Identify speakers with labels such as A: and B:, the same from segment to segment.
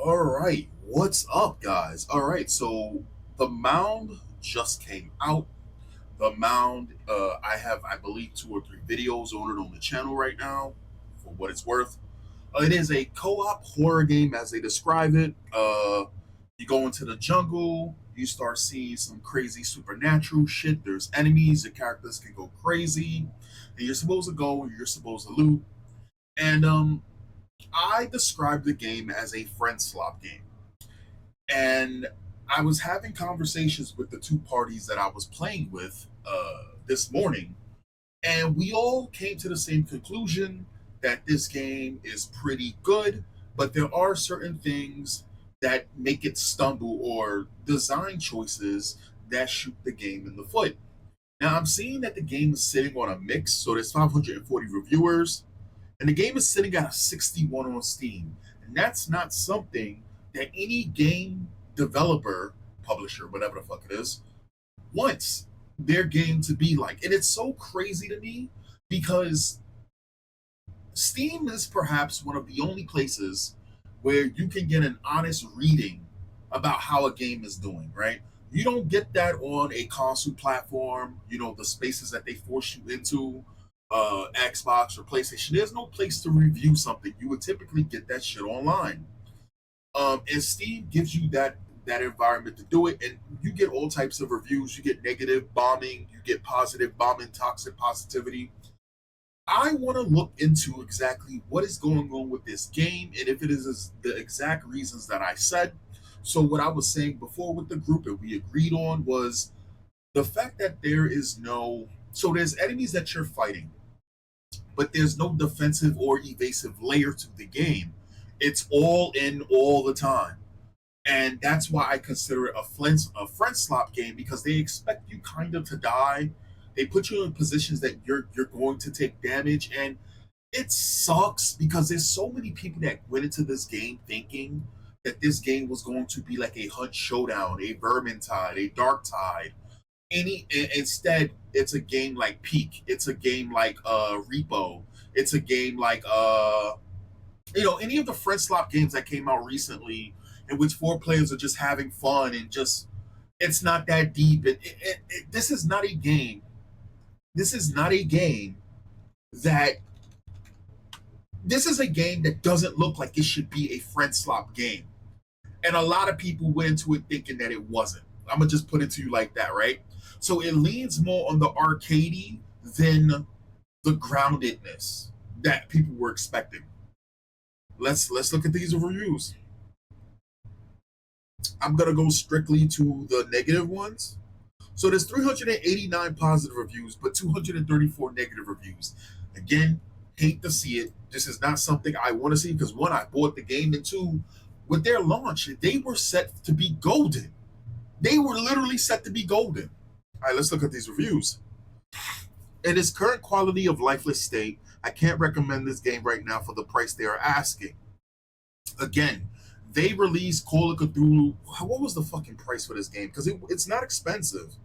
A: All right, what's up, guys? All right, so the Mound just came out. The Mound, I have, I believe, two or three videos on it on the channel right now, for what it's worth. It is a co-op horror game, as they describe it. You go into the jungle, you start seeing some crazy supernatural shit. There's enemies, the characters can go crazy, and you're supposed to go, you're supposed to loot, and I described the game as a friend slot game. And I was having conversations with the two parties that I was playing with this morning, and we all came to the same conclusion that this game is pretty good, but there are certain things that make it stumble or design choices that shoot the game in the foot. Now, I'm seeing that the game is sitting on a mix, so there's 540 reviewers, and the game is sitting at a 61 on Steam. And that's not something that any game developer, publisher, whatever the fuck it is, wants their game to be like. And it's so crazy to me because Steam is perhaps one of the only places where you can get an honest reading about how a game is doing, right? You don't get that on a console platform, the spaces that they force you into, Xbox or PlayStation. There's no place to review something. You would typically get that shit online. And Steam gives you that environment to do it, and you get all types of reviews. You get negative bombing, you get positive bombing, toxic positivity. I want to look into exactly what is going on with this game, and if it is the exact reasons that I said. So what I was saying before with the group and we agreed on was the fact that there's enemies that you're fighting, but there's no defensive or evasive layer to the game. It's all in all the time. And that's why I consider it a friend slop game, because they expect you kind of to die. They put you in positions that you're going to take damage, and it sucks because there's so many people that went into this game thinking that this game was going to be like a Hunt Showdown, a Vermintide, a Dark Tide. Instead, it's a game like Peak. It's a game like Repo. It's a game like any of the friend slop games that came out recently, in which four players are just having fun and just it's not that deep. This is not a game. This is not a game that. This is a game that doesn't look like it should be a friend slop game, and a lot of people went into it thinking that it wasn't. I'm gonna just put it to you like that, right? So it leans more on the arcadey than the groundedness that people were expecting. Let's look at these reviews. I'm gonna go strictly to the negative ones. So there's 389 positive reviews, but 234 negative reviews. Again, hate to see it. This is not something I want to see because one, I bought the game, and two, with their launch, they were set to be golden. They were literally set to be golden. All right, let's look at these reviews. In its current quality of lifeless state, I can't recommend this game right now for the price they are asking. Again, they released Call of Cthulhu. What was the fucking price for this game? Because it's not expensive.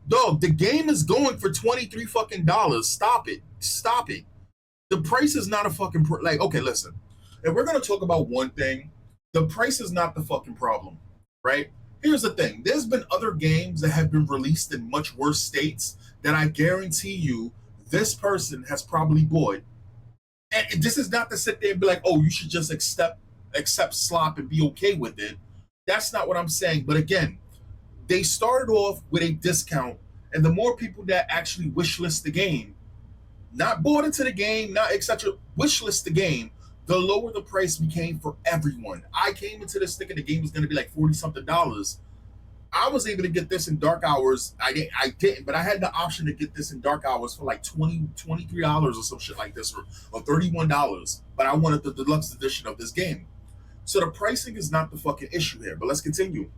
A: Dog, the game is going for $23 fucking dollars. Stop it. Stop it. The price is not a fucking okay, listen. If we're gonna talk about one thing, the price is not the fucking problem, right? Here's the thing. There's been other games that have been released in much worse states that I guarantee you this person has probably bought. And this is not to sit there and be like, oh, you should just accept slop and be okay with it. That's not what I'm saying. But again, they started off with a discount, and the more people that actually wishlist the game, not bought into the game, not etc., wishlist the game, the lower the price became for everyone. I came into this thinking the game was going to be like 40 something dollars. I was able to get this in dark hours. I didn't, but I had the option to get this in dark hours for like $23 or some shit like this, or $31. But I wanted the deluxe edition of this game. So the pricing is not the fucking issue here. But let's continue.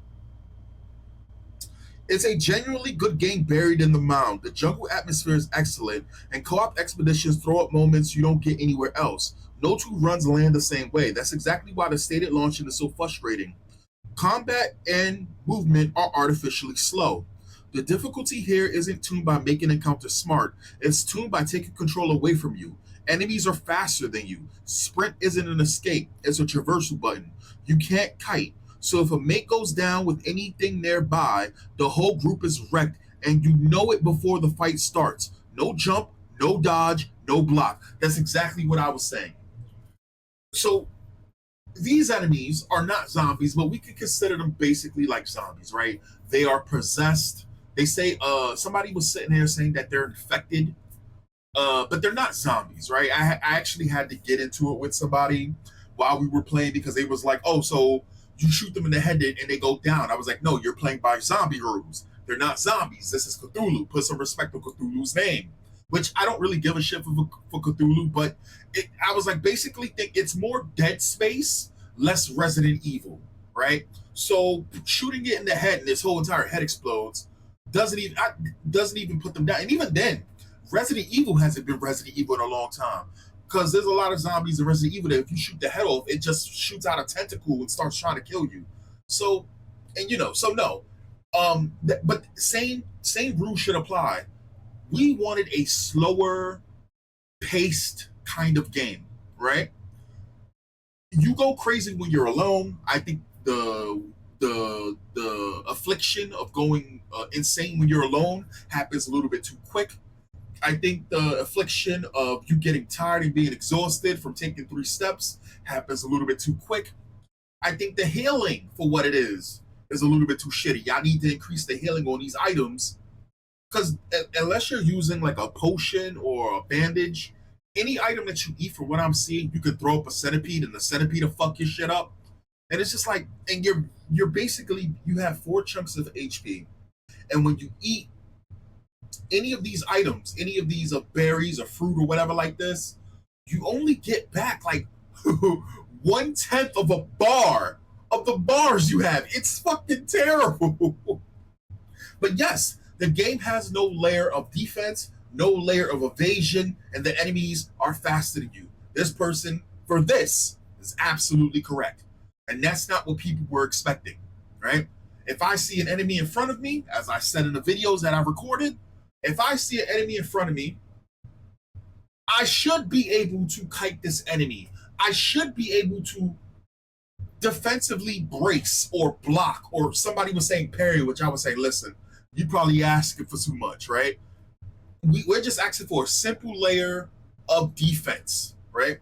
A: It's a genuinely good game buried in the mound. The jungle atmosphere is excellent, and co-op expeditions throw up moments you don't get anywhere else. No two runs land the same way. That's exactly why the stated launching is so frustrating. Combat and movement are artificially slow. The difficulty here isn't tuned by making encounters smart. It's tuned by taking control away from you. Enemies are faster than you. Sprint isn't an escape, it's a traversal button. You can't kite. So if a mate goes down with anything nearby, the whole group is wrecked, and you know it before the fight starts. No jump, no dodge, no block. That's exactly what I was saying. So these enemies are not zombies, but we could consider them basically like zombies, right? They are possessed. They say somebody was sitting there saying that they're infected, but they're not zombies, right? I actually had to get into it with somebody while we were playing because they was like, oh, so you shoot them in the head and they go down. I was like, no, you're playing by zombie rules. They're not zombies. This is Cthulhu. Put some respect on Cthulhu's name, which I don't really give a shit for Cthulhu, but I was like, basically think it's more Dead Space, less Resident Evil, right? So shooting it in the head and this whole entire head explodes doesn't even put them down. And even then, Resident Evil hasn't been Resident Evil in a long time because there's a lot of zombies in Resident Evil that if you shoot the head off, it just shoots out a tentacle and starts trying to kill you. So, and so no, but same rule should apply. We wanted a slower paced kind of game, right? You go crazy when you're alone. I think the affliction of going insane when you're alone happens a little bit too quick. I think the affliction of you getting tired and being exhausted from taking 3 steps happens a little bit too quick. I think the healing for what it is a little bit too shitty. Y'all need to increase the healing on these items because unless you're using like a potion or a bandage, any item that you eat, from what I'm seeing, you could throw up a centipede and the centipede will fuck your shit up. And it's just like, and you're basically you have 4 chunks of HP, and when you eat any of these items, any of these berries or fruit or whatever like this, you only get back like 1/10 of a bar of the bars you have. It's fucking terrible. But yes, the game has no layer of defense, no layer of evasion, and the enemies are faster than you. This person, for this, is absolutely correct. And that's not what people were expecting, right? If I see an enemy in front of me, as I said in the videos that I recorded, if I see an enemy in front of me, I should be able to kite this enemy. I should be able to defensively brace or block, or somebody was saying parry, which I would say, listen, you probably asking for too much, right? We're just asking for a simple layer of defense, right?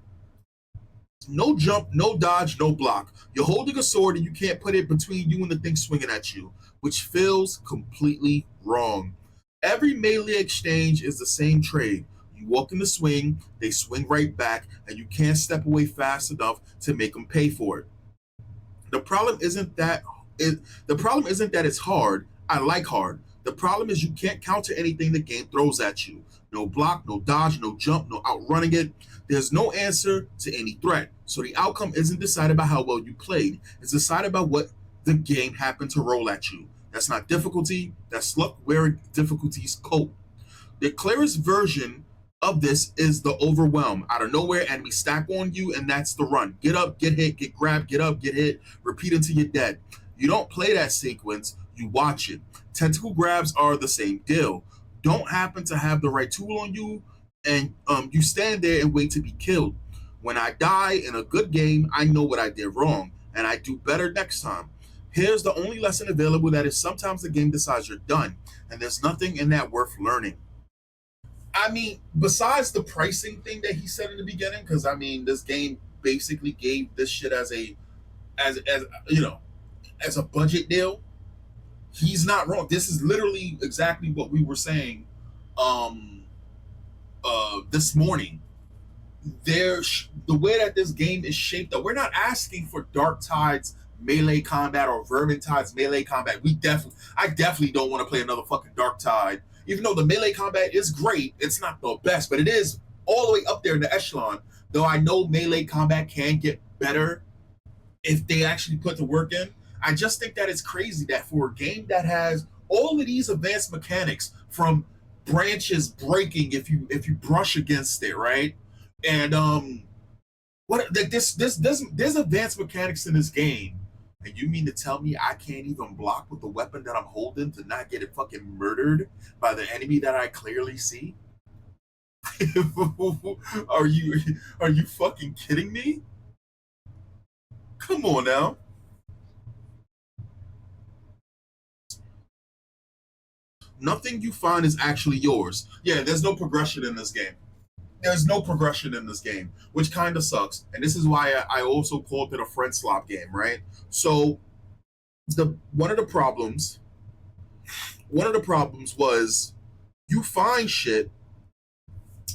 A: No jump, no dodge, no block. You're holding a sword and you can't put it between you and the thing swinging at you, which feels completely wrong. Every melee exchange is the same trade. You walk in the swing, they swing right back, and you can't step away fast enough to make them pay for it. The problem isn't that the problem isn't that it's hard. I like hard. The problem is you can't counter anything the game throws at you. No block, no dodge, no jump, no outrunning it. There's no answer to any threat. So the outcome isn't decided by how well you played. It's decided by what the game happened to roll at you. That's not difficulty. That's luck where difficulties cope. The clearest version of this is the overwhelm. Out of nowhere, enemies stack on you, and that's the run. Get up, get hit, get grabbed, get up, get hit, repeat until you're dead. You don't play that sequence, you watch it. Tentacle grabs are the same deal. Don't happen to have the right tool on you, and you stand there and wait to be killed. When I die in a good game, I know what I did wrong, and I do better next time. Here's the only lesson available, that is sometimes the game decides you're done, and there's nothing in that worth learning. I mean, besides the pricing thing that he said in the beginning, because I mean, this game basically gave this shit as as a budget deal. He's not wrong. This is literally exactly what we were saying this morning. The way that this game is shaped up, we're not asking for Dark Tide's melee combat or Vermintide's melee combat. I definitely don't want to play another fucking Dark Tide. Even though the melee combat is great, it's not the best, but it is all the way up there in the echelon. Though I know melee combat can get better if they actually put the work in. I just think that it's crazy that for a game that has all of these advanced mechanics, from branches breaking if you brush against it, right? And what like there's advanced mechanics in this game, and you mean to tell me I can't even block with the weapon that I'm holding to not get it fucking murdered by the enemy that I clearly see? are you are you fucking kidding me? Come on now. Nothing you find is actually yours. Yeah, there's no progression in this game. There's no progression in this game, which kind of sucks. And this is why I also called it a friend slop game, right? So the one of the problems was you find shit,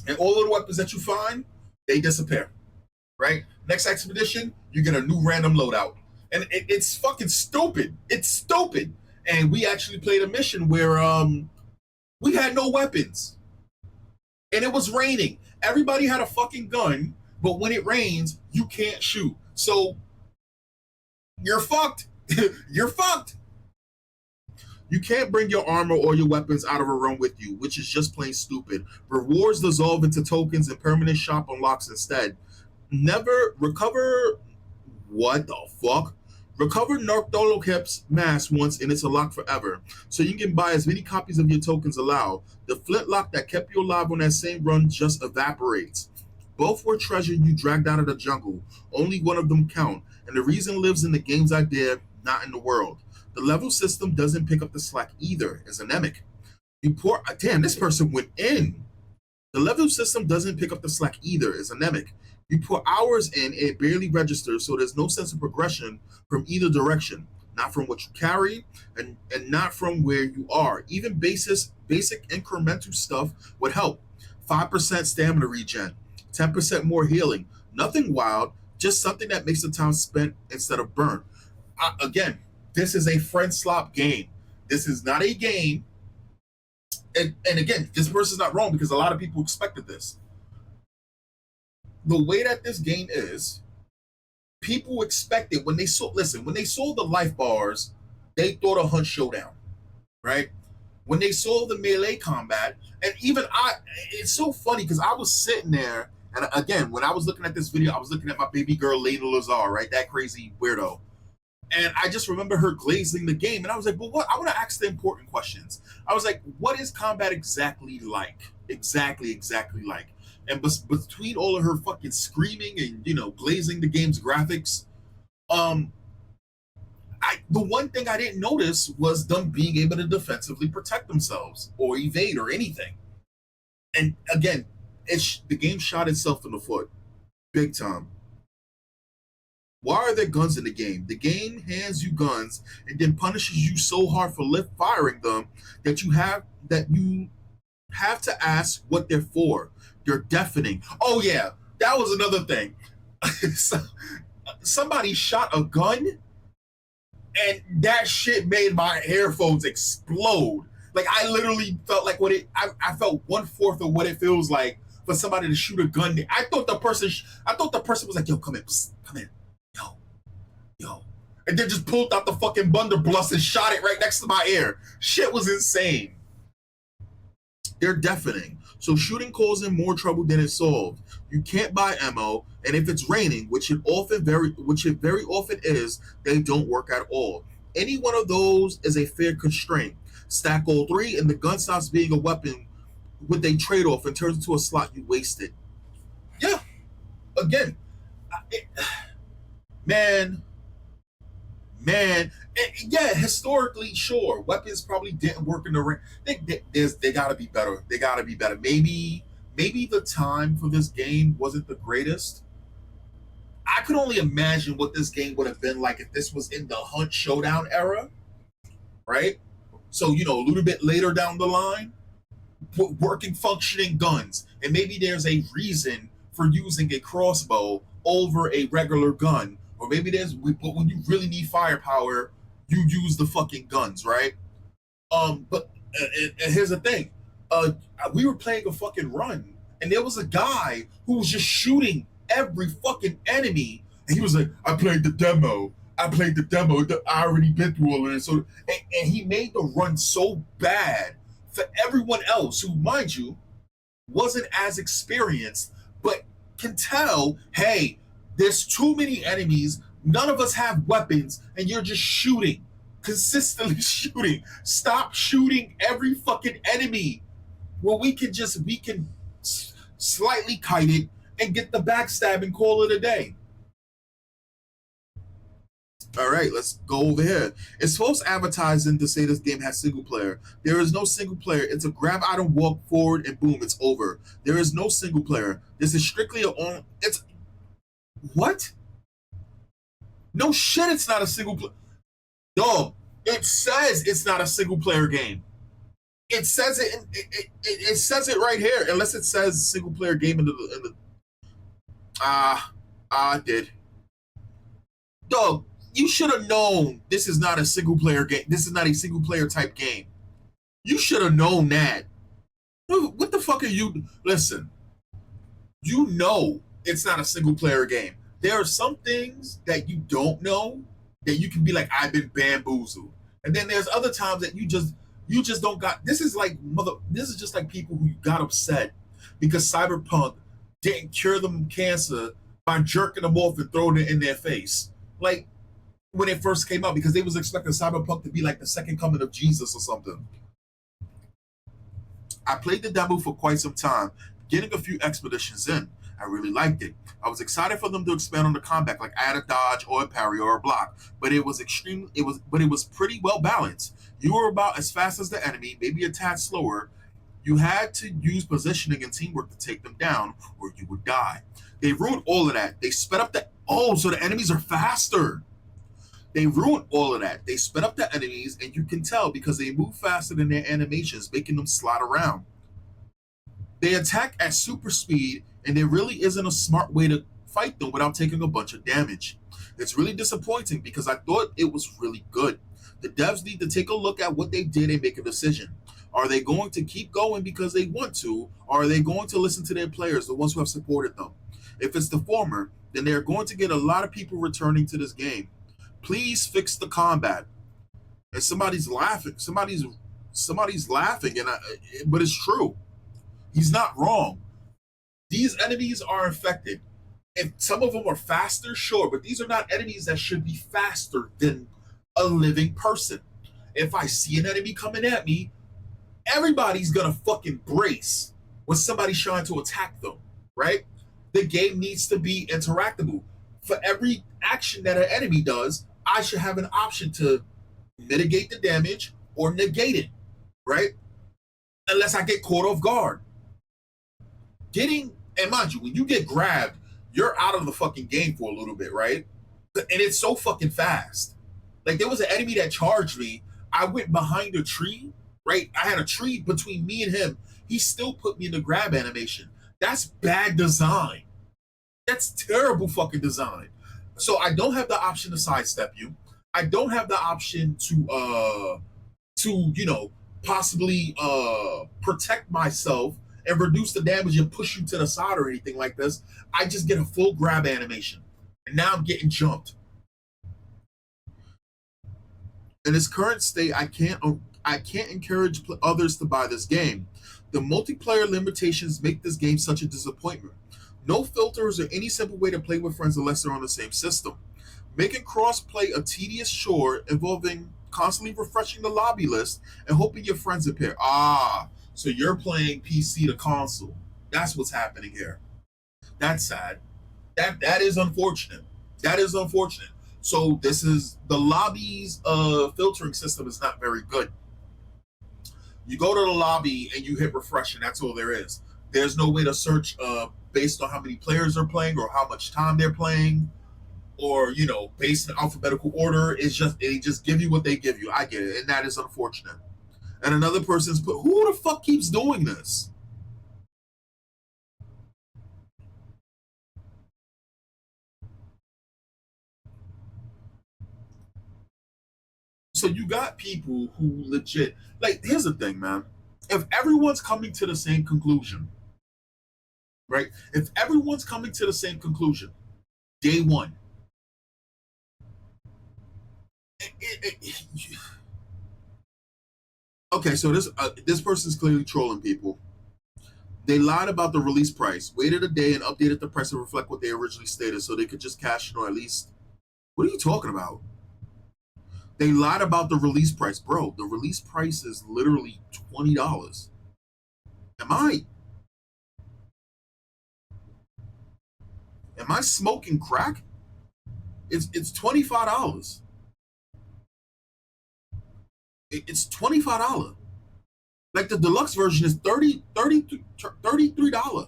A: and all of the weapons that you find, they disappear. Right? Next expedition, you get a new random loadout, and it's fucking stupid. It's stupid. And we actually played a mission where we had no weapons, and it was raining. Everybody had a fucking gun, but when it rains, you can't shoot. So you're fucked. You're fucked. You can't bring your armor or your weapons out of a run with you, which is just plain stupid. Rewards dissolve into tokens and permanent shop unlocks instead. Never recover. What the fuck? Recover Narctolocap's mask once and it's a lock forever. So you can buy as many copies of your tokens allow. The flintlock that kept you alive on that same run just evaporates. Both were treasure you dragged out of the jungle. Only one of them count. And the reason lives in the game's idea, not in the world. The level system doesn't pick up the slack either. It's anemic. You pour. Damn, this person went in. The level system doesn't pick up the slack either. It's anemic. You put hours in, it barely registers, so there's no sense of progression from either direction. Not from what you carry, and not from where you are. Even basic incremental stuff would help. 5% stamina regen, 10% more healing. Nothing wild, just something that makes the time spent instead of burnt. Again, this is a friend slop game. This is not a game. And again, this person's not wrong because a lot of people expected this. The way that this game is, people expected when they saw the life bars, they thought a hunt showdown, right? When they saw the melee combat, and even it's so funny because I was sitting there, and again, when I was looking at this video, I was looking at my baby girl Lady Lazar, right? That crazy weirdo. And I just remember her glazing the game, and I was like, well, what? I want to ask the important questions. I was like, what is combat exactly like? Exactly like. And between all of her fucking screaming and glazing the game's graphics, the one thing I didn't notice was them being able to defensively protect themselves or evade or anything. And again, the game shot itself in the foot, big time. Why are there guns in the game? The game hands you guns and then punishes you so hard for firing them that you have to ask what they're for. They're deafening. Oh yeah, that was another thing. Somebody shot a gun, and that shit made my earphones explode. Like I literally felt like I felt 1/4 of what it feels like for somebody to shoot a gun. I thought the person was like, "Yo, come in, psst, come in, yo," and then just pulled out the fucking blunderbuss and shot it right next to my ear. Shit was insane. They're deafening. So shooting causes more trouble than it solved. You can't buy ammo, and if it's raining, which it very often is, they don't work at all. Any one of those is a fair constraint. Stack all three, and the gun stops being a weapon with a trade-off and turns into a slot you wasted. Yeah, again, man, yeah, historically, sure, weapons probably didn't work in the ring. They gotta be better. They gotta be better. Maybe the time for this game wasn't the greatest. I could only imagine what this game would have been like if this was in the Hunt Showdown era, right? So a little bit later down the line, working functioning guns, and maybe there's a reason for using a crossbow over a regular gun, or maybe but when you really need firepower, you use the fucking guns, right? But and here's the thing, we were playing a fucking run, and there was a guy who was just shooting every fucking enemy, and he was like, I played the demo. I already been through all of this. So, and he made the run so bad for everyone else who, mind you, wasn't as experienced, but can tell, hey, there's too many enemies. None of us have weapons, and you're just shooting, consistently shooting. Stop shooting every fucking enemy. Well, we can slightly kite it, and get the backstab and call it a day. All right, let's go over here. It's false advertising to say this game has single player. There is no single player. It's a grab item, walk forward, and boom, it's over. There is no single player. This is strictly a on. It's what? No shit. It's not a single player. Dog. It says it's not a single player game. It says it. It says it right here. Unless it says single player game in the. I did. Dog, you should have known this is not a single player game. This is not a single player type game. You should have known that. What the fuck are you? Listen, you know it's not a single player game. There are some things that you don't know that you can be like, I've been bamboozled. And then there's other times that you just don't got. This is like mother. This is just like people who got upset because Cyberpunk didn't cure them cancer by jerking them off and throwing it in their face. Like when it first came out, because they was expecting Cyberpunk to be like the second coming of Jesus or something. I played the demo for quite some time, getting a few expeditions in. I really liked it. I was excited for them to expand on the combat, like add a dodge or a parry or a block. But it was pretty well balanced. You were about as fast as the enemy, maybe a tad slower. You had to use positioning and teamwork to take them down, or you would die. They ruined all of that. They sped up the so the enemies are faster. They ruined all of that. They sped up the enemies, and you can tell because they move faster than their animations, making them slide around. They attack at super speed, and there really isn't a smart way to fight them without taking a bunch of damage. It's really disappointing because I thought it was really good. The devs need to take a look at what they did and make a decision. Are they going to keep going because they want to, or are they going to listen to their players, the ones who have supported them? If it's the former, then they're going to get a lot of people returning to this game. Please fix the combat. And somebody's laughing. Somebody's laughing, but it's true. He's not wrong. These enemies are infected. And some of them are faster, sure, but these are not enemies that should be faster than a living person. If I see an enemy coming at me, everybody's gonna fucking brace when somebody's trying to attack them, right? The game needs to be interactable. For every action that an enemy does, I should have an option to mitigate the damage or negate it, right? Unless I get caught off guard. And mind you, when you get grabbed, you're out of the fucking game for a little bit, right? And it's so fucking fast. Like there was an enemy that charged me. I went behind a tree, right? I had a tree between me and him. He still put me in the grab animation. That's bad design. That's terrible fucking design. So I don't have the option to sidestep you. I don't have the option to possibly protect myself and reduce the damage and push you to the side or anything like this. I just get a full grab animation. And now I'm getting jumped. In its current state, I can't encourage others to buy this game. The multiplayer limitations make this game such a disappointment. No filters or any simple way to play with friends unless they're on the same system. Making cross-play a tedious chore involving constantly refreshing the lobby list and hoping your friends appear. So you're playing PC to console. That's what's happening here. That's sad. That is unfortunate. That is unfortunate. So this is the lobby's filtering system is not very good. You go to the lobby and you hit refresh, and that's all there is. There's no way to search based on how many players are playing or how much time they're playing, or based in alphabetical order. They just give you what they give you. I get it, and that is unfortunate. And another person's put, who the fuck keeps doing this? So you got people who legit, like, here's the thing, man. If everyone's coming to the same conclusion, right? If everyone's coming to the same conclusion, day one, okay, so this person's clearly trolling people. They lied about the release price, waited a day, and updated the price to reflect what they originally stated, so they could just cash in or at least. What are you talking about? They lied about the release price, bro. The release price is literally $20. Am I? Am I smoking crack? It's $25. It's $25. Like the deluxe version is $33.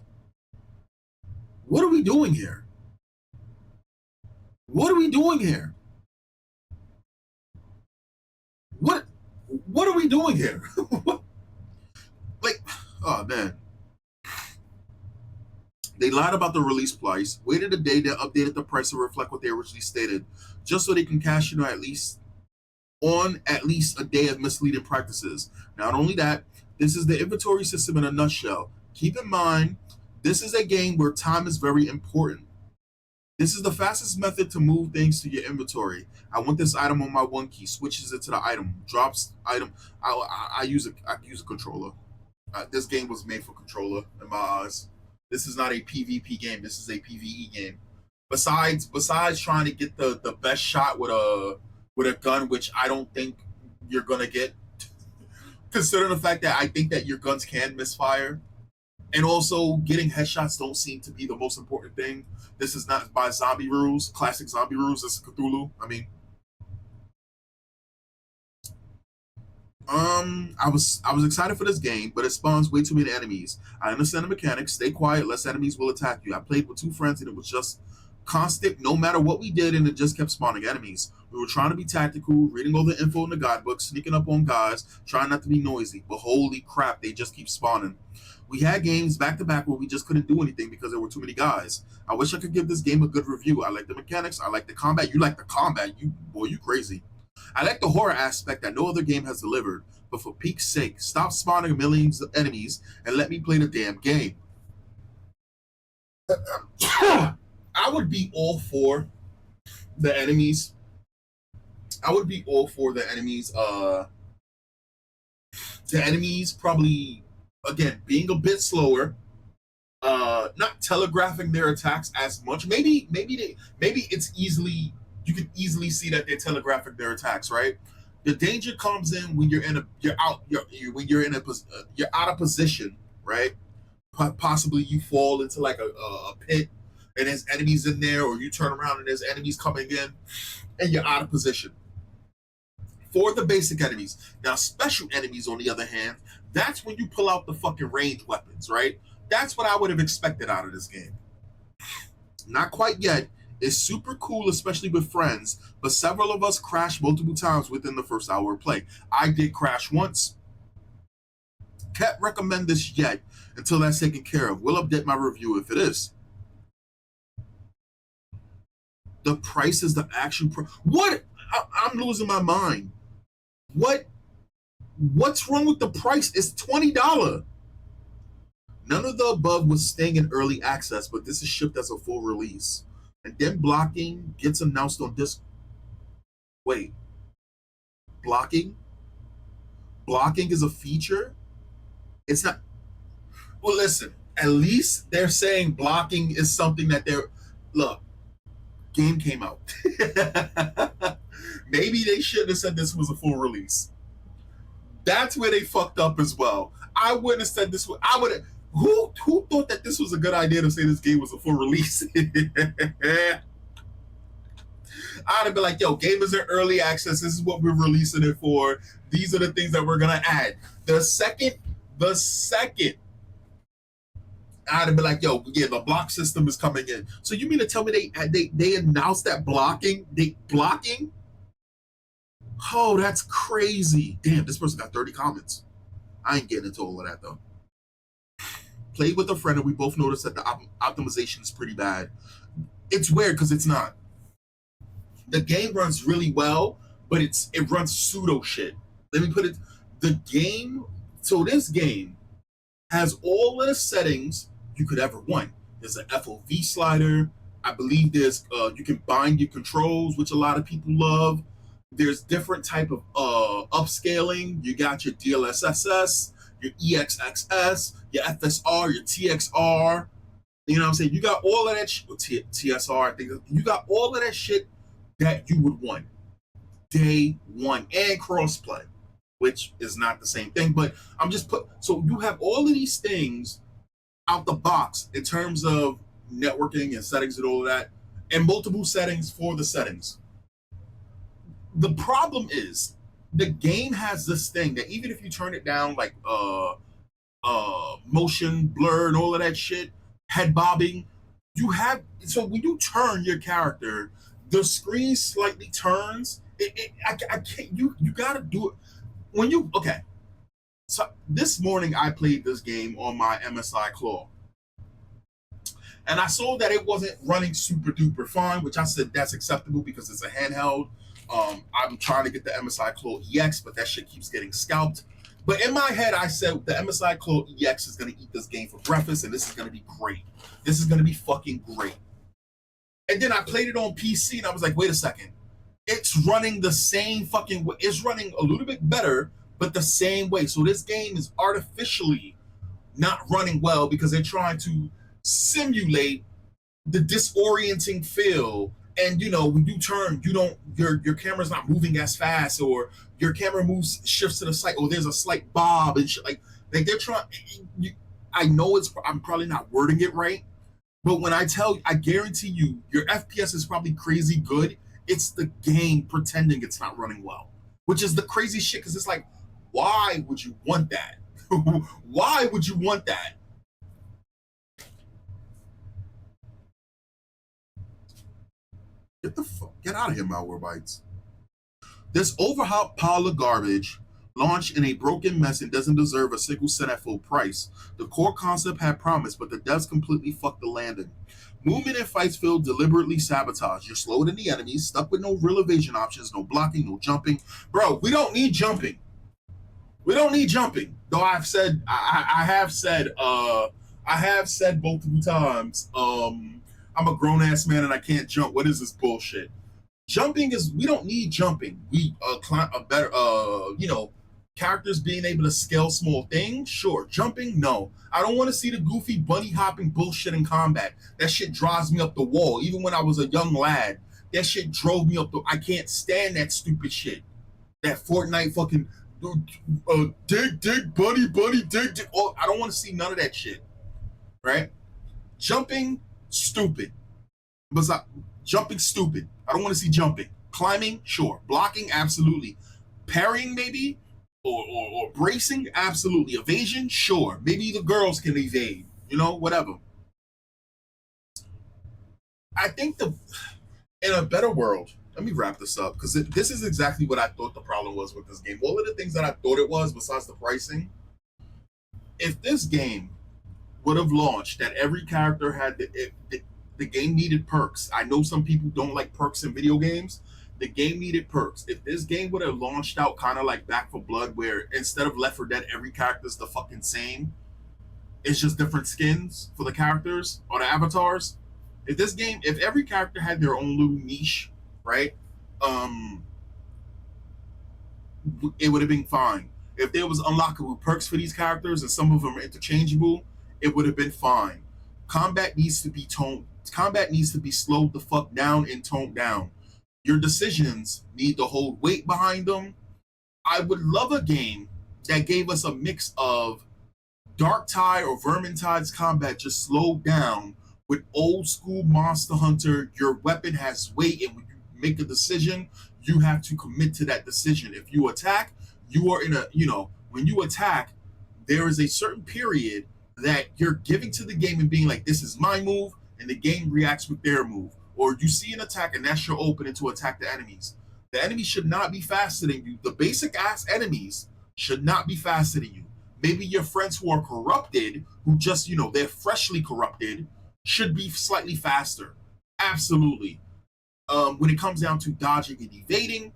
A: What are we doing here? What are we doing here? What are we doing here? Like, oh man. They lied about the release price, waited a day, then updated the price to reflect what they originally stated, just so they can cash in at least a day of misleading practices. Not only that, this is the inventory system in a nutshell. Keep in mind, this is a game where time is very important. This is the fastest method to move things to your inventory. I want this item on my one key, switches it to the item, drops item. I use a controller. This game was made for controller in my eyes. This is not a PvP game. This is a PvE game. Besides trying to get the best shot with a gun, which I don't think you're gonna get, considering the fact that I think that your guns can misfire, and also getting headshots don't seem to be the most important thing. This is not by zombie rules, classic zombie rules. This is Cthulhu. I mean, I was excited for this game, but it spawns way too many enemies. I understand the mechanics. Stay quiet, less enemies will attack you. I played with two friends, and it was just constant, no matter what we did, and it just kept spawning enemies. We were trying to be tactical, reading all the info in the guidebook, sneaking up on guys, trying not to be noisy. But holy crap, they just keep spawning. We had games back to back where we just couldn't do anything because there were too many guys. I wish I could give this game a good review. I like the mechanics. I like the combat. You like the combat. You crazy. I like the horror aspect that no other game has delivered, but for peak's sake, stop spawning millions of enemies and let me play the damn game. I would be all for the enemies. I would be all for the enemies. The enemies probably, again, being a bit slower, not telegraphing their attacks as much. Maybe it's easily, you can easily see that they're telegraphing their attacks, right? The danger comes in when you're out of position, right? Possibly you fall into like a pit and there's enemies in there, or you turn around and there's enemies coming in and you're out of position. For the basic enemies. Now, special enemies, on the other hand, that's when you pull out the fucking ranged weapons, right? That's what I would have expected out of this game. Not quite yet. It's super cool, especially with friends, but several of us crashed multiple times within the first hour of play. I did crash once. Can't recommend this yet until that's taken care of. We'll update my review if it is. The price is the actual price. What? I'm losing my mind. What's wrong with the price? It's $20. None of the above was staying in early access, but this is shipped as a full release. And then blocking gets announced on this. Wait. Blocking? Blocking is a feature? It's not. Well, listen. At least they're saying blocking is something that they're. Look. Game came out. Maybe they shouldn't have said this was a full release. That's where they fucked up as well. I wouldn't have said this. I would have. Who thought that this was a good idea to say this game was a full release? I'd have been like, yo, game is in early access. This is what we're releasing it for. These are the things that we're gonna add. The second, I'd have been like, yo, yeah, the block system is coming in. So you mean to tell me they announced that blocking? Blocking? Oh, that's crazy. Damn, this person got 30 comments. I ain't getting into all of that though. Played with a friend and we both noticed that the optimization is pretty bad. It's weird because it's not. The game runs really well, but it runs pseudo shit. Let me put it. This game has all of the settings you could ever want. There's an FOV slider. I believe there's you can bind your controls, which a lot of people love. There's different type of upscaling. You got your DLSS, your EXXS, your FSR, your TXR. You know what I'm saying? You got all of that TSR. I think you got all of that shit that you would want day one, and crossplay, which is not the same thing. But I'm just so you have all of these things out the box in terms of networking and settings and all of that, and multiple settings for the settings. The problem is the game has this thing that even if you turn it down, like motion blur and all of that shit, head bobbing, you have, so when you turn your character, the screen slightly turns. I can't. You gotta do it when you okay. So this morning I played this game on my MSI Claw, and I saw that it wasn't running super duper fine, which I said that's acceptable because it's a handheld. I'm trying to get the MSI Claw EX, but that shit keeps getting scalped. But in my head, I said the MSI Claw EX is going to eat this game for breakfast, and this is going to be great. This is going to be fucking great. And then I played it on PC, and I was like, wait a second. It's running the same fucking way. It's running a little bit better, but the same way. So this game is artificially not running well because they're trying to simulate the disorienting feel. And when you turn, you don't your camera's not moving as fast, or your camera shifts to the side, or there's a slight bob and shit. Like they're trying. I know I'm probably not wording it right, but when I tell you, I guarantee you, your FPS is probably crazy good. It's the game pretending it's not running well, which is the crazy shit. Because it's like, why would you want that? Why would you want that? Get out of here, Malwarebytes. This overhyped pile of garbage launched in a broken mess and doesn't deserve a single cent at full price. The core concept had promise, but the devs completely fucked the landing. Movement and fights feel deliberately sabotaged. You're slower than the enemies, stuck with no real evasion options, no blocking, no jumping. Bro, we don't need jumping. We don't need jumping. Though I have said multiple times, I'm a grown ass man and I can't jump. What is this bullshit? Jumping is, we don't need jumping. We a better characters being able to scale small things. Sure, jumping, no. I don't want to see the goofy bunny hopping bullshit in combat. That shit drives me up the wall. Even when I was a young lad, that shit drove me up the. I can't stand that stupid shit. That Fortnite fucking dig, buddy, dig. Oh, I don't want to see none of that shit. Right? Jumping, stupid. But jumping, stupid. I don't want to see jumping. Climbing, sure. Blocking, absolutely. Parrying, maybe, or bracing, absolutely. Evasion, sure. Maybe the girls can evade. Whatever. I think in a better world. Let me wrap this up, because this is exactly what I thought the problem was with this game. All of the things that I thought it was, besides the pricing. If this game would have launched that every character had the game needed perks. I know some people don't like perks in video games. The game needed perks. If this game would have launched out kind of like Back 4 Blood, where instead of Left 4 Dead, every character's the fucking same. It's just different skins for the characters or the avatars. If every character had their own little niche, right? It would have been fine. If there was unlockable perks for these characters and some of them are interchangeable, it would have been fine. Combat needs to be slowed the fuck down and toned down. Your decisions need to hold weight behind them. I would love a game that gave us a mix of Darktide or Vermintide's combat just slowed down with old school Monster Hunter. Your weapon has weight, and when you make a decision, you have to commit to that decision. If you attack, you are when you attack, there is a certain period that you're giving to the game and being like, this is my move, and the game reacts with their move. Or you see an attack and that's your opening to attack the enemies. The enemies should not be faster than you. The basic ass enemies should not be faster than you. Maybe your friends who are corrupted, who just, they're freshly corrupted, should be slightly faster. Absolutely. When it comes down to dodging and evading,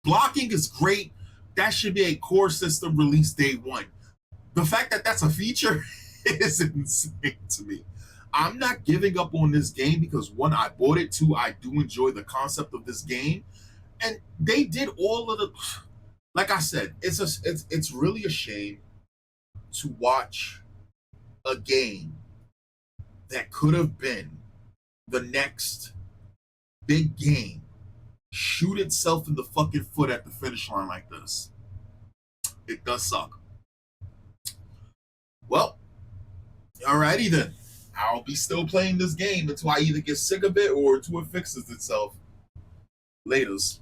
A: blocking is great. That should be a core system release day one. The fact that that's a feature is insane to me. I'm not giving up on this game because, one, I bought it. Two, I do enjoy the concept of this game, and they did all of the. Like I said, it's really a shame to watch a game that could have been the next big game shoot itself in the fucking foot at the finish line like this. It does suck. Well, alrighty then. I'll be still playing this game until I either get sick of it or until it fixes itself. Laters.